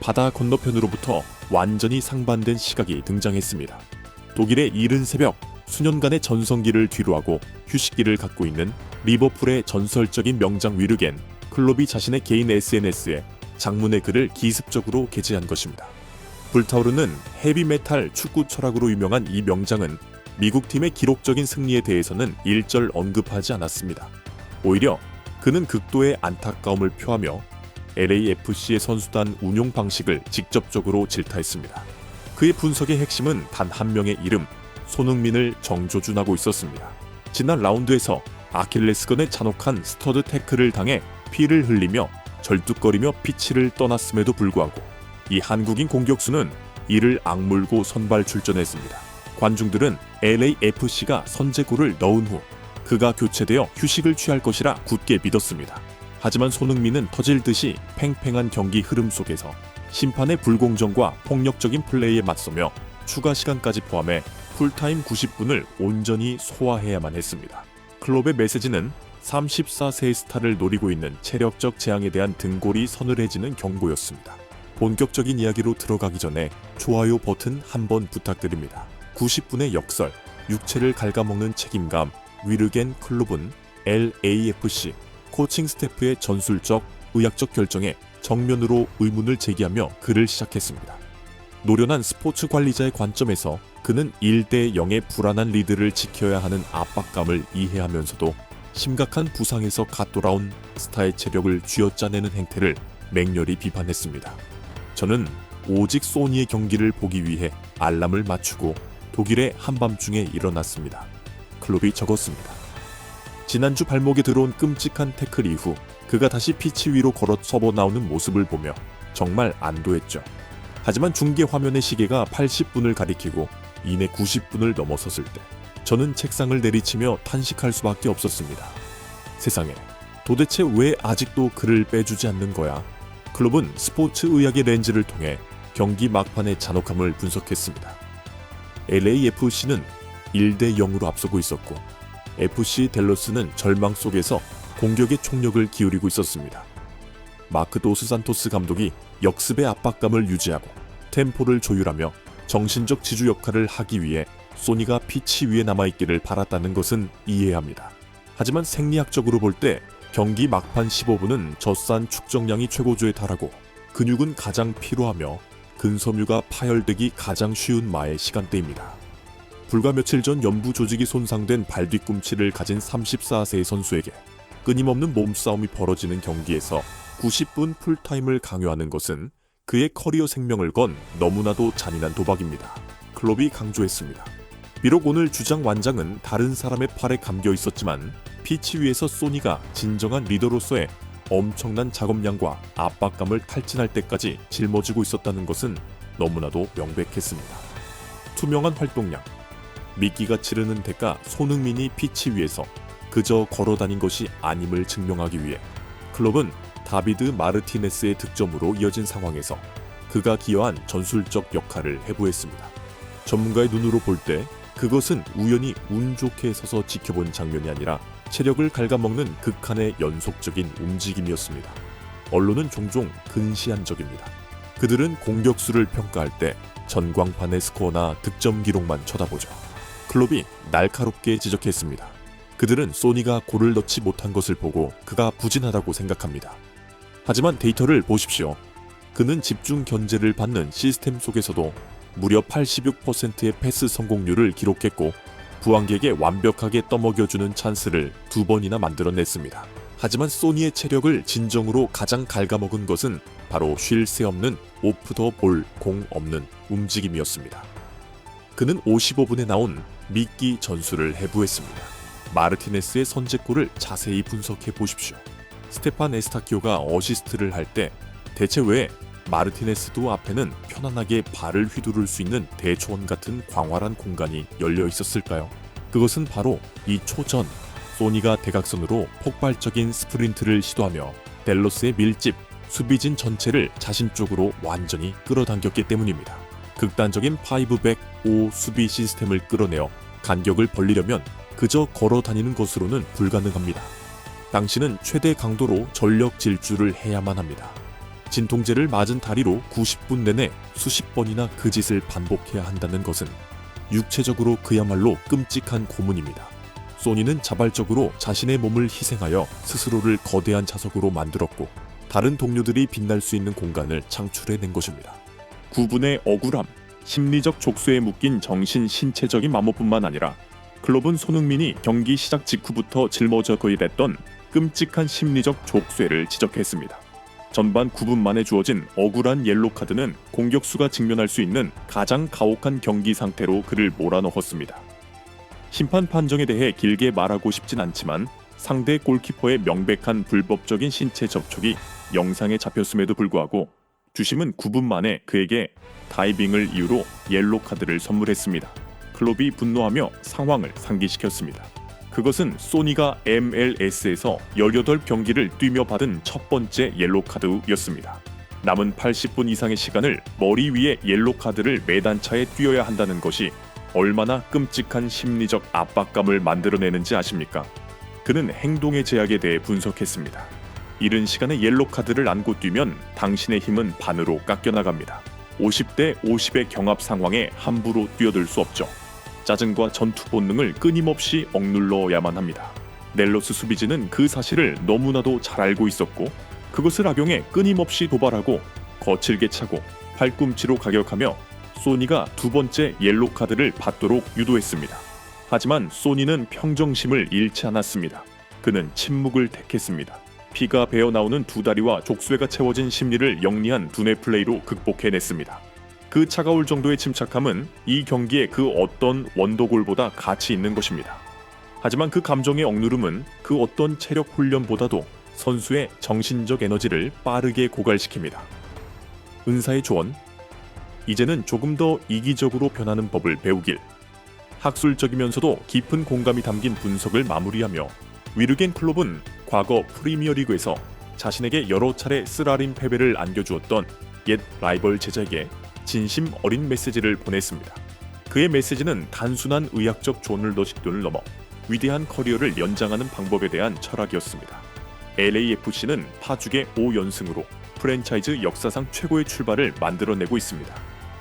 바다 건너편으로부터 완전히 상반된 시각이 등장했습니다. 독일의 이른 새벽, 수년간의 전성기를 뒤로하고 휴식기를 갖고 있는 리버풀의 전설적인 명장 위르겐 클롭이 자신의 개인 SNS에 장문의 글을 기습적으로 게재한 것입니다. 불타오르는 헤비메탈 축구 철학으로 유명한 이 명장은 미국 팀의 기록적인 승리에 대해서는 일절 언급하지 않았습니다. 오히려 그는 극도의 안타까움을 표하며 LAFC의 선수단 운용 방식을 직접적으로 질타했습니다. 그의 분석의 핵심은 단 한 명의 이름, 손흥민을 정조준하고 있었습니다. 지난 라운드에서 아킬레스건의 잔혹한 스터드 태클을 당해 피를 흘리며 절뚝거리며 피치를 떠났음에도 불구하고 이 한국인 공격수는 이를 악물고 선발 출전했습니다. 관중들은 LAFC가 선제골을 넣은 후 그가 교체되어 휴식을 취할 것이라 굳게 믿었습니다. 하지만 손흥민은 터질 듯이 팽팽한 경기 흐름 속에서 심판의 불공정과 폭력적인 플레이에 맞서며 추가 시간까지 포함해 풀타임 90분을 온전히 소화해야만 했습니다. 클롭의 메시지는 34세의 스타를 노리고 있는 체력적 재앙에 대한 등골이 서늘해지는 경고였습니다. 본격적인 이야기로 들어가기 전에 좋아요 버튼 한번 부탁드립니다. 90분의 역설, 육체를 갉아먹는 책임감, 위르겐 클롭은 LAFC 코칭 스태프의 전술적, 의학적 결정에 정면으로 의문을 제기하며 글을 시작했습니다. 노련한 스포츠 관리자의 관점에서 그는 1대 0의 불안한 리드를 지켜야 하는 압박감을 이해하면서도 심각한 부상에서 갓 돌아온 스타의 체력을 쥐어짜내는 행태를 맹렬히 비판했습니다. 저는 오직 소니의 경기를 보기 위해 알람을 맞추고 독일의 한밤중에 일어났습니다. 클롭이 적었습니다. 지난주 발목에 들어온 끔찍한 태클 이후 그가 다시 피치 위로 걸어 서버 나오는 모습을 보며 정말 안도했죠. 하지만 중계 화면의 시계가 80분을 가리키고 이내 90분을 넘어섰을 때 저는 책상을 내리치며 탄식할 수밖에 없었습니다. 세상에, 도대체 왜 아직도 그를 빼주지 않는 거야? 클롭은 스포츠 의학의 렌즈를 통해 경기 막판의 잔혹함을 분석했습니다. LAFC는 1대 0으로 앞서고 있었고 FC 댈러스는 절망 속에서 공격의 총력을 기울이고 있었습니다. 마크 도스 산토스 감독이 역습의 압박감을 유지하고 템포를 조율하며 정신적 지주 역할을 하기 위해 소니가 피치 위에 남아있기를 바랐다는 것은 이해합니다. 하지만 생리학적으로 볼 때 경기 막판 15분은 젖산 축적량이 최고조에 달하고 근육은 가장 피로하며 근섬유가 파열되기 가장 쉬운 마의 시간대입니다. 불과 며칠 전 연부 조직이 손상된 발 뒤꿈치를 가진 34세의 선수에게 끊임없는 몸싸움이 벌어지는 경기에서 90분 풀타임을 강요하는 것은 그의 커리어 생명을 건 너무나도 잔인한 도박입니다. 클롭이 강조했습니다. 비록 오늘 주장 완장은 다른 사람의 팔에 감겨 있었지만 피치 위에서 소니가 진정한 리더로서의 엄청난 작업량과 압박감을 탈진할 때까지 짊어지고 있었다는 것은 너무나도 명백했습니다. 투명한 활동량, 미끼가 치르는 대가 손흥민이 피치 위에서 그저 걸어다닌 것이 아님을 증명하기 위해 클롭은 다비드 마르티네스의 득점으로 이어진 상황에서 그가 기여한 전술적 역할을 해부했습니다. 전문가의 눈으로 볼 때 그것은 우연히 운 좋게 서서 지켜본 장면이 아니라 체력을 갉아먹는 극한의 연속적인 움직임이었습니다. 언론은 종종 근시안적입니다. 그들은 공격수를 평가할 때 전광판의 스코어나 득점 기록만 쳐다보죠. 클롭이 날카롭게 지적했습니다. 그들은 소니가 골을 넣지 못한 것을 보고 그가 부진하다고 생각합니다. 하지만 데이터를 보십시오. 그는 집중 견제를 받는 시스템 속에서도 무려 86%의 패스 성공률을 기록했고 부항객에 완벽하게 떠먹여주는 찬스를 2번이나 만들어냈습니다. 하지만 소니의 체력을 진정으로 가장 갉아먹은 것은 바로 쉴 새 없는 오프 더 볼 공 없는 움직임이었습니다. 그는 55분에 나온 미끼 전술을 해부했습니다. 마르티네스의 선제골을 자세히 분석해 보십시오. 스테판 에스타키오가 어시스트를 할 때 대체 왜 마르티네스도 앞에는 편안하게 발을 휘두를 수 있는 대초원 같은 광활한 공간이 열려 있었을까요? 그것은 바로 이 초전 소니가 대각선으로 폭발적인 스프린트를 시도하며 댈러스의 밀집, 수비진 전체를 자신 쪽으로 완전히 끌어당겼기 때문입니다. 극단적인 5백 5 수비 시스템을 끌어내어 간격을 벌리려면 그저 걸어 다니는 것으로는 불가능합니다. 당신은 최대 강도로 전력 질주를 해야만 합니다. 진통제를 맞은 다리로 90분 내내 수십 번이나 그 짓을 반복해야 한다는 것은 육체적으로 그야말로 끔찍한 고문입니다. 소니는 자발적으로 자신의 몸을 희생하여 스스로를 거대한 자석으로 만들었고 다른 동료들이 빛날 수 있는 공간을 창출해낸 것입니다. 구분의 억울함, 심리적 족쇄에 묶인 정신 신체적인 마모뿐만 아니라 클럽은 손흥민이 경기 시작 직후부터 짊어져 거일했던 끔찍한 심리적 족쇄를 지적했습니다. 전반 9분 만에 주어진 억울한 옐로 카드는 공격수가 직면할 수 있는 가장 가혹한 경기 상태로 그를 몰아넣었습니다. 심판 판정에 대해 길게 말하고 싶진 않지만 상대 골키퍼의 명백한 불법적인 신체 접촉이 영상에 잡혔음에도 불구하고 주심은 9분 만에 그에게 다이빙을 이유로 옐로 카드를 선물했습니다. 클롭이 분노하며 상황을 상기시켰습니다. 그것은 소니가 MLS에서 18경기를 뛰며 받은 첫 번째 옐로 카드였습니다. 남은 80분 이상의 시간을 머리 위에 옐로 카드를 매단 차에 뛰어야 한다는 것이 얼마나 끔찍한 심리적 압박감을 만들어내는지 아십니까? 그는 행동의 제약에 대해 분석했습니다. 이른 시간에 옐로 카드를 안고 뛰면 당신의 힘은 반으로 깎여나갑니다. 50대 50의 경합 상황에 함부로 뛰어들 수 없죠. 짜증과 전투 본능을 끊임없이 억눌러야만 합니다. 넬로스 수비진은 그 사실을 너무나도 잘 알고 있었고 그것을 악용해 끊임없이 도발하고 거칠게 차고 팔꿈치로 가격하며 소니가 두 번째 옐로 카드를 받도록 유도했습니다. 하지만 소니는 평정심을 잃지 않았습니다. 그는 침묵을 택했습니다. 피가 배어나오는 두 다리와 족쇄가 채워진 심리를 영리한 두뇌 플레이로 극복해냈습니다. 그 차가울 정도의 침착함은 이 경기의 그 어떤 원더골보다 가치 있는 것입니다. 하지만 그 감정의 억누름은 그 어떤 체력 훈련보다도 선수의 정신적 에너지를 빠르게 고갈시킵니다. 은사의 조언, 이제는 조금 더 이기적으로 변하는 법을 배우길. 학술적이면서도 깊은 공감이 담긴 분석을 마무리하며 위르겐 클롭은 과거 프리미어리그에서 자신에게 여러 차례 쓰라린 패배를 안겨주었던 옛 라이벌 제자에게 진심 어린 메시지를 보냈습니다. 그의 메시지는 단순한 의학적 조언을 넘어 위대한 커리어를 연장하는 방법에 대한 철학이었습니다. LAFC는 파죽의 5연승으로 프랜차이즈 역사상 최고의 출발을 만들어내고 있습니다.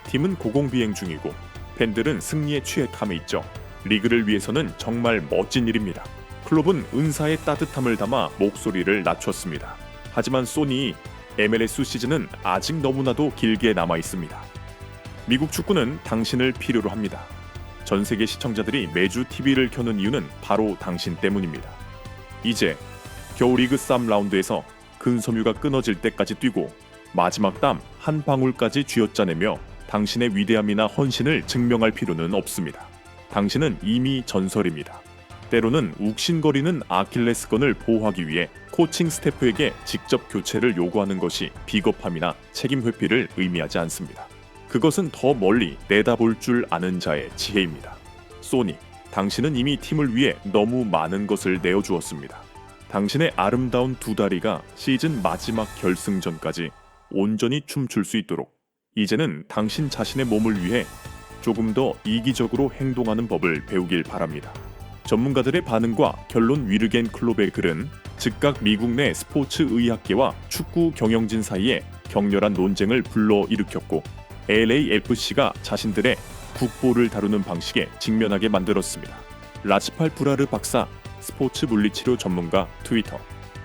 팀은 고공비행 중이고 팬들은 승리에 취해 있죠. 리그를 위해서는 정말 멋진 일입니다. 클롭은 은사의 따뜻함을 담아 목소리를 낮췄습니다. 하지만 소니 MLS 시즌은 아직 너무나도 길게 남아 있습니다. 미국 축구는 당신을 필요로 합니다. 전 세계 시청자들이 매주 TV를 켜는 이유는 바로 당신 때문입니다. 이제 겨울리그 3라운드에서 근섬유가 끊어질 때까지 뛰고 마지막 땀 한 방울까지 쥐어짜내며 당신의 위대함이나 헌신을 증명할 필요는 없습니다. 당신은 이미 전설입니다. 때로는 욱신거리는 아킬레스건을 보호하기 위해 코칭 스태프에게 직접 교체를 요구하는 것이 비겁함이나 책임 회피를 의미하지 않습니다. 그것은 더 멀리 내다볼 줄 아는 자의 지혜입니다. 소니, 당신은 이미 팀을 위해 너무 많은 것을 내어주었습니다. 당신의 아름다운 두 다리가 시즌 마지막 결승전까지 온전히 춤출 수 있도록 이제는 당신 자신의 몸을 위해 조금 더 이기적으로 행동하는 법을 배우길 바랍니다. 전문가들의 반응과 결론 위르겐 클롭의 글은 즉각 미국 내 스포츠 의학계와 축구 경영진 사이에 격렬한 논쟁을 불러일으켰고 LAFC가 자신들의 국보를 다루는 방식에 직면하게 만들었습니다. 라치팔 브라르 박사, 스포츠 물리치료 전문가 트위터.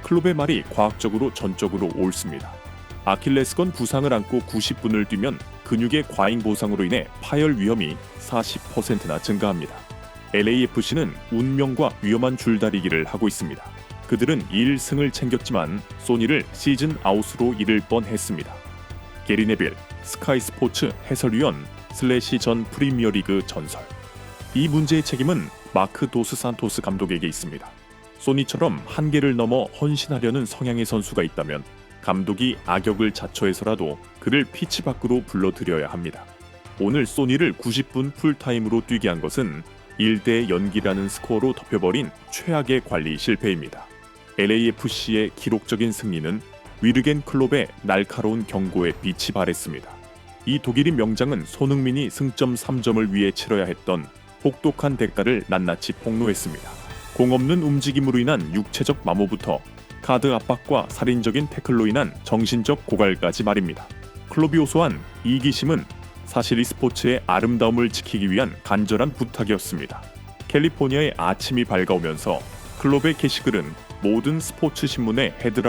클롭의 말이 과학적으로 전적으로 옳습니다. 아킬레스건 부상을 안고 90분을 뛰면 근육의 과잉 보상으로 인해 파열 위험이 40%나 증가합니다. LAFC는 운명과 위험한 줄다리기를 하고 있습니다. 그들은 1승을 챙겼지만 소니를 시즌 아웃으로 잃을 뻔했습니다. 게리 네빌, 스카이 스포츠 해설위원 / 전 프리미어리그 전설. 이 문제의 책임은 마크 도스 산토스 감독에게 있습니다. 소니처럼 한계를 넘어 헌신하려는 성향의 선수가 있다면 감독이 악역을 자처해서라도 그를 피치 밖으로 불러들여야 합니다. 오늘 소니를 90분 풀타임으로 뛰게 한 것은 1대 연기라는 스코어로 덮여버린 최악의 관리 실패입니다. LAFC의 기록적인 승리는 위르겐 클롭의 날카로운 경고에 빛이 발했습니다. 이 독일인 명장은 손흥민이 승점 3점을 위해 치러야 했던 혹독한 대가를 낱낱이 폭로했습니다. 공 없는 움직임으로 인한 육체적 마모부터 가드 압박과 살인적인 태클로 인한 정신적 고갈까지 말입니다. 클롭이 호소한 이기심은 사실 이 스포츠의 아름다움을 지키기 위한 간절한 부탁이었습니다. 캘리포니아의 아침이 밝아오면서 클롭의 게시글은 모든 스포츠 신문의 헤드라인